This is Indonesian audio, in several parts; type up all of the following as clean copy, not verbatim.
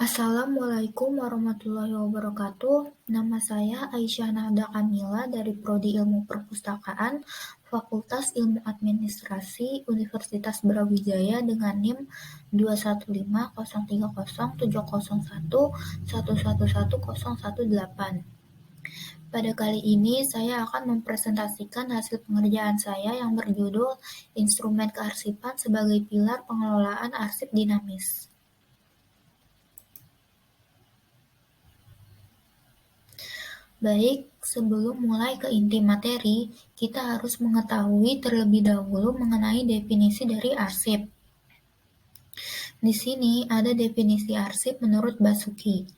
Assalamualaikum warahmatullahi wabarakatuh. Nama saya Aisyah Nahda Kamila dari Prodi Ilmu Perpustakaan, Fakultas Ilmu Administrasi, Universitas Brawijaya dengan NIM 215030701111118. Pada kali ini saya akan mempresentasikan hasil pengerjaan saya yang berjudul Instrumen Kearsipan sebagai Pilar Pengelolaan Arsip Dinamis. Baik, sebelum mulai ke inti materi, kita harus mengetahui terlebih dahulu mengenai definisi dari arsip. Di sini ada definisi arsip menurut Basuki.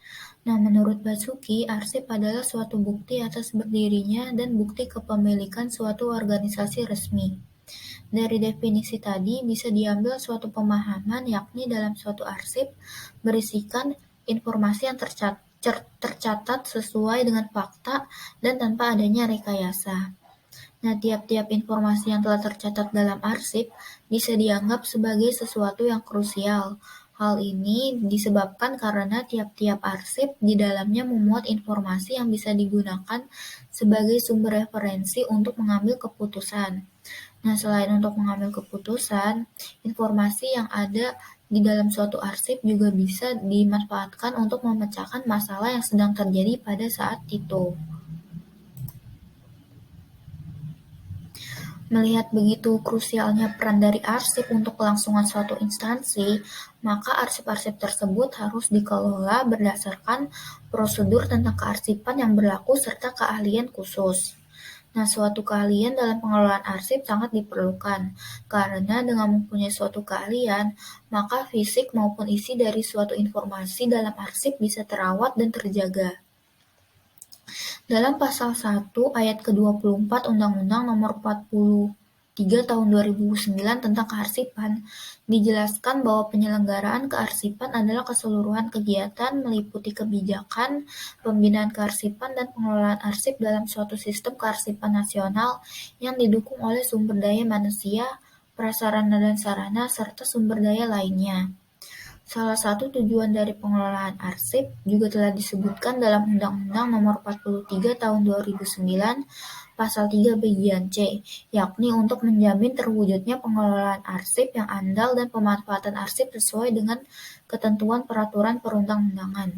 Nah, menurut Basuki, arsip adalah suatu bukti atas berdirinya dan bukti kepemilikan suatu organisasi resmi. Dari definisi tadi bisa diambil suatu pemahaman, yakni dalam suatu arsip berisikan informasi yang tercatat sesuai dengan fakta dan tanpa adanya rekayasa. Nah, tiap-tiap informasi yang telah tercatat dalam arsip bisa dianggap sebagai sesuatu yang krusial. Hal ini disebabkan karena tiap-tiap arsip di dalamnya memuat informasi yang bisa digunakan sebagai sumber referensi untuk mengambil keputusan. Nah, selain untuk mengambil keputusan, informasi yang ada di dalam suatu arsip juga bisa dimanfaatkan untuk memecahkan masalah yang sedang terjadi pada saat itu. Melihat begitu krusialnya peran dari arsip untuk kelangsungan suatu instansi, maka arsip-arsip tersebut harus dikelola berdasarkan prosedur tentang kearsipan yang berlaku serta keahlian khusus. Nah, suatu keahlian dalam pengelolaan arsip sangat diperlukan, karena dengan mempunyai suatu keahlian, maka fisik maupun isi dari suatu informasi dalam arsip bisa terawat dan terjaga. Dalam Pasal 1 Ayat ke-24 Undang-Undang Nomor 43 Tahun 2009 tentang Kearsipan, dijelaskan bahwa penyelenggaraan kearsipan adalah keseluruhan kegiatan meliputi kebijakan, pembinaan kearsipan, dan pengelolaan arsip dalam suatu sistem kearsipan nasional yang didukung oleh sumber daya manusia, prasarana dan sarana, serta sumber daya lainnya. Salah satu tujuan dari pengelolaan arsip juga telah disebutkan dalam Undang-Undang Nomor 43 Tahun 2009, Pasal 3 Bagian C, yakni untuk menjamin terwujudnya pengelolaan arsip yang andal dan pemanfaatan arsip sesuai dengan ketentuan peraturan perundang-undangan.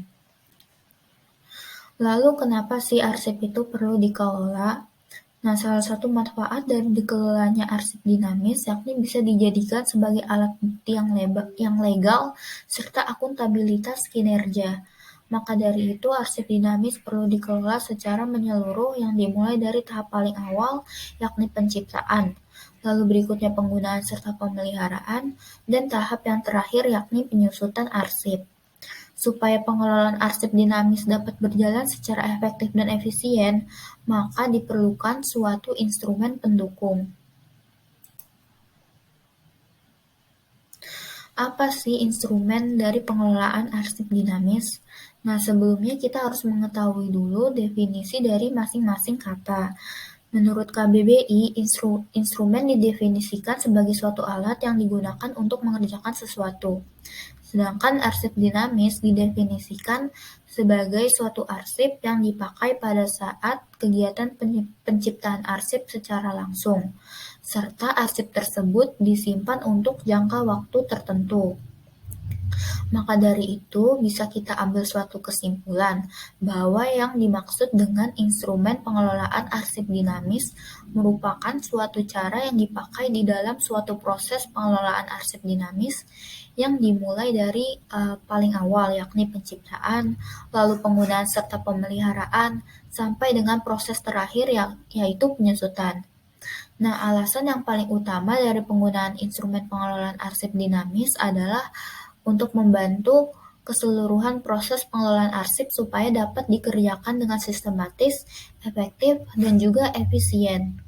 Lalu kenapa sih arsip itu perlu dikelola? Nah, salah satu manfaat dari dikelolanya arsip dinamis yakni bisa dijadikan sebagai alat bukti yang legal serta akuntabilitas kinerja. Maka dari itu, arsip dinamis perlu dikelola secara menyeluruh yang dimulai dari tahap paling awal, yakni penciptaan, lalu berikutnya penggunaan serta pemeliharaan, dan tahap yang terakhir yakni penyusutan arsip. Supaya pengelolaan arsip dinamis dapat berjalan secara efektif dan efisien, maka diperlukan suatu instrumen pendukung. Apa sih instrumen dari pengelolaan arsip dinamis? Nah, sebelumnya kita harus mengetahui dulu definisi dari masing-masing kata. Menurut KBBI, instrumen didefinisikan sebagai suatu alat yang digunakan untuk mengerjakan sesuatu. Sedangkan arsip dinamis didefinisikan sebagai suatu arsip yang dipakai pada saat kegiatan penciptaan arsip secara langsung, serta arsip tersebut disimpan untuk jangka waktu tertentu. Maka dari itu, bisa kita ambil suatu kesimpulan bahwa yang dimaksud dengan instrumen pengelolaan arsip dinamis merupakan suatu cara yang dipakai di dalam suatu proses pengelolaan arsip dinamis yang dimulai dari paling awal, yakni penciptaan, lalu penggunaan serta pemeliharaan, sampai dengan proses terakhir yaitu penyusutan. Nah, alasan yang paling utama dari penggunaan instrumen pengelolaan arsip dinamis adalah untuk membantu keseluruhan proses pengelolaan arsip supaya dapat dikerjakan dengan sistematis, efektif, dan juga efisien.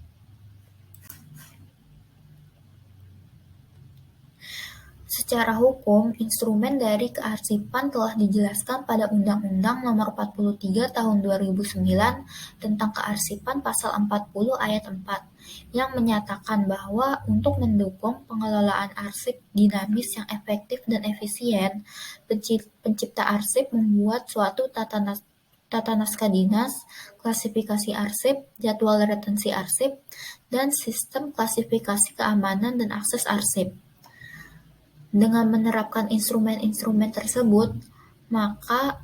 Secara hukum, instrumen dari kearsipan telah dijelaskan pada Undang-Undang Nomor 43 Tahun 2009 tentang Kearsipan Pasal 40 Ayat 4, yang menyatakan bahwa untuk mendukung pengelolaan arsip dinamis yang efektif dan efisien, pencipta arsip membuat suatu tata naskah dinas, klasifikasi arsip, jadwal retensi arsip, dan sistem klasifikasi keamanan dan akses arsip. Dengan menerapkan instrumen-instrumen tersebut, maka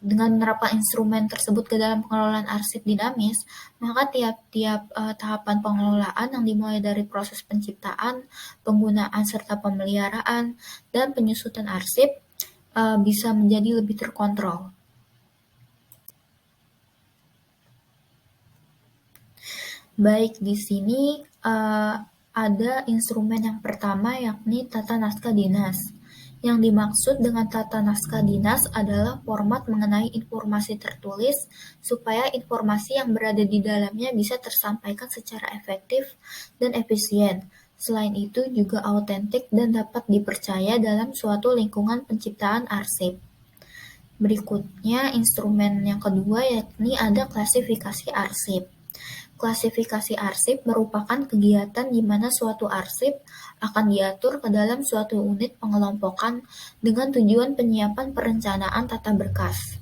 dengan menerapkan instrumen tersebut ke dalam pengelolaan arsip dinamis, maka tiap-tiap tahapan pengelolaan yang dimulai dari proses penciptaan, penggunaan serta pemeliharaan, dan penyusutan arsip bisa menjadi lebih terkontrol. Baik, di sini ada instrumen yang pertama yakni tata naskah dinas. Yang dimaksud dengan tata naskah dinas adalah format mengenai informasi tertulis supaya informasi yang berada di dalamnya bisa tersampaikan secara efektif dan efisien. Selain itu juga autentik dan dapat dipercaya dalam suatu lingkungan penciptaan arsip. Berikutnya, instrumen yang kedua yakni ada klasifikasi arsip. Klasifikasi arsip merupakan kegiatan di mana suatu arsip akan diatur ke dalam suatu unit pengelompokan dengan tujuan penyiapan perencanaan tata berkas.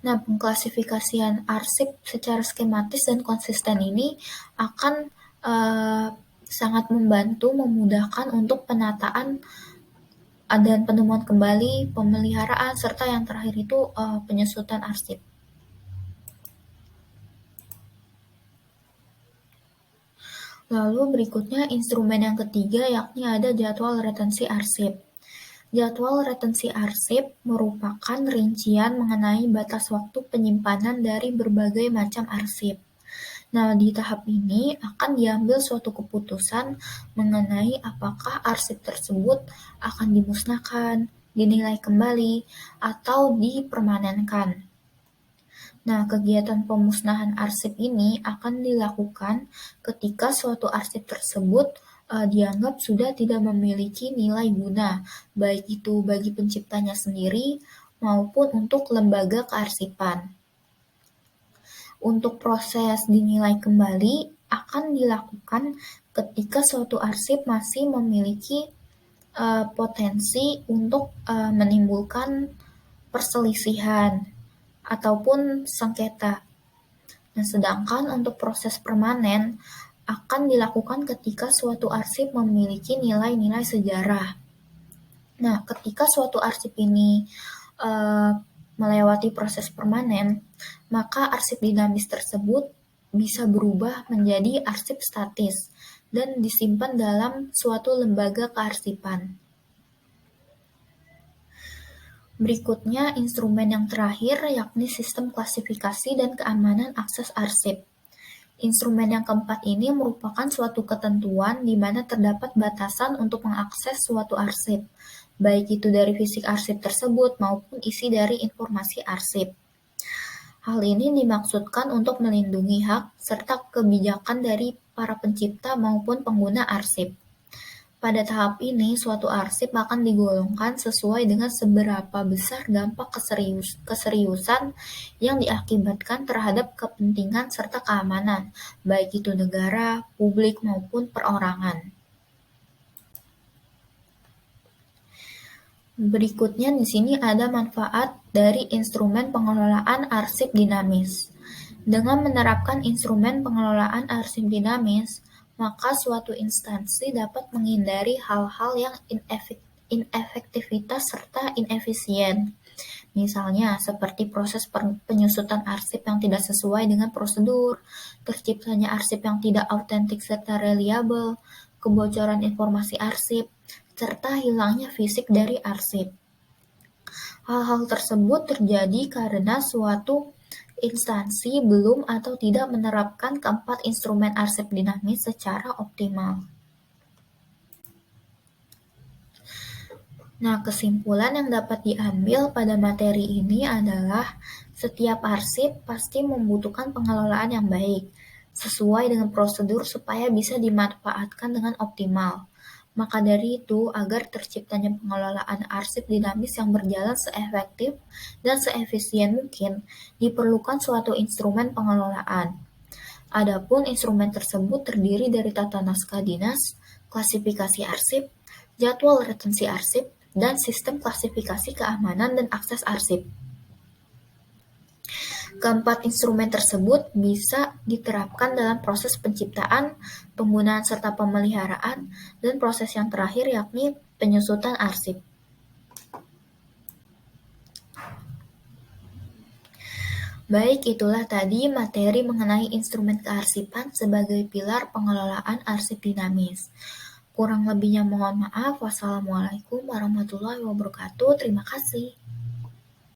Nah, pengklasifikasian arsip secara skematis dan konsisten ini akan sangat membantu memudahkan untuk penataan dan penemuan kembali, pemeliharaan, serta yang terakhir itu penyusutan arsip. Lalu berikutnya instrumen yang ketiga yakni ada jadwal retensi arsip. Jadwal retensi arsip merupakan rincian mengenai batas waktu penyimpanan dari berbagai macam arsip. Nah, di tahap ini akan diambil suatu keputusan mengenai apakah arsip tersebut akan dimusnahkan, dinilai kembali, atau dipermanenkan. Nah, kegiatan pemusnahan arsip ini akan dilakukan ketika suatu arsip tersebut dianggap sudah tidak memiliki nilai guna, baik itu bagi penciptanya sendiri maupun untuk lembaga kearsipan. Untuk proses dinilai kembali akan dilakukan ketika suatu arsip masih memiliki potensi untuk menimbulkan perselisihan ataupun sengketa. Nah, sedangkan untuk proses permanen akan dilakukan ketika suatu arsip memiliki nilai-nilai sejarah. Nah, ketika suatu arsip ini melewati proses permanen, maka arsip dinamis tersebut bisa berubah menjadi arsip statis dan disimpan dalam suatu lembaga kearsipan. Berikutnya, instrumen yang terakhir yakni sistem klasifikasi dan keamanan akses arsip. Instrumen yang keempat ini merupakan suatu ketentuan di mana terdapat batasan untuk mengakses suatu arsip, baik itu dari fisik arsip tersebut maupun isi dari informasi arsip. Hal ini dimaksudkan untuk melindungi hak serta kebijakan dari para pencipta maupun pengguna arsip. Pada tahap ini, suatu arsip akan digolongkan sesuai dengan seberapa besar dampak keseriusan yang diakibatkan terhadap kepentingan serta keamanan, baik itu negara, publik, maupun perorangan. Berikutnya di sini ada manfaat dari instrumen pengelolaan arsip dinamis. Dengan menerapkan instrumen pengelolaan arsip dinamis, maka suatu instansi dapat menghindari hal-hal yang inefektivitas serta inefisien. Misalnya, seperti proses penyusutan arsip yang tidak sesuai dengan prosedur, terciptanya arsip yang tidak autentik serta reliabel, kebocoran informasi arsip, serta hilangnya fisik dari arsip. Hal-hal tersebut terjadi karena suatu instansi belum atau tidak menerapkan keempat instrumen arsip dinamis secara optimal. Nah, kesimpulan yang dapat diambil pada materi ini adalah setiap arsip pasti membutuhkan pengelolaan yang baik, sesuai dengan prosedur supaya bisa dimanfaatkan dengan optimal. Maka dari itu, agar terciptanya pengelolaan arsip dinamis yang berjalan seefektif dan seefisien mungkin, diperlukan suatu instrumen pengelolaan. Adapun instrumen tersebut terdiri dari tata naskah dinas, klasifikasi arsip, jadwal retensi arsip, dan sistem klasifikasi keamanan dan akses arsip. Keempat instrumen tersebut bisa diterapkan dalam proses penciptaan, penggunaan serta pemeliharaan, dan proses yang terakhir yakni penyusutan arsip. Baik, itulah tadi materi mengenai instrumen kearsipan sebagai pilar pengelolaan arsip dinamis. Kurang lebihnya mohon maaf. Wassalamualaikum warahmatullahi wabarakatuh. Terima kasih.